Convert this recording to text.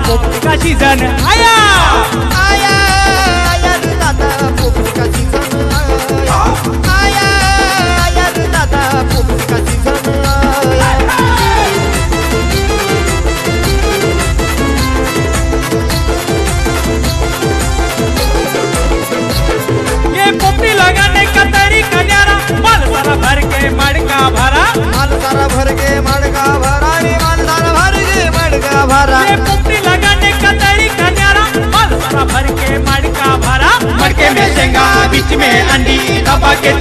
पोपटी का सीजन आया आया आया रे दादा पोपटी का सीजन आया आया रे दादा पोपटी का सीजन आया ये पोपटी लगाने का तरीका न्यारा माल सारा भर के मटका भरा माल सारा भर के मटका भरा रे माल सारा भर के मटका भरा ये पोपटी लगाने का तरीका न्यारा माल सारा भर के मटका भरा मटके में शेंगा बीच में अंडी दबा के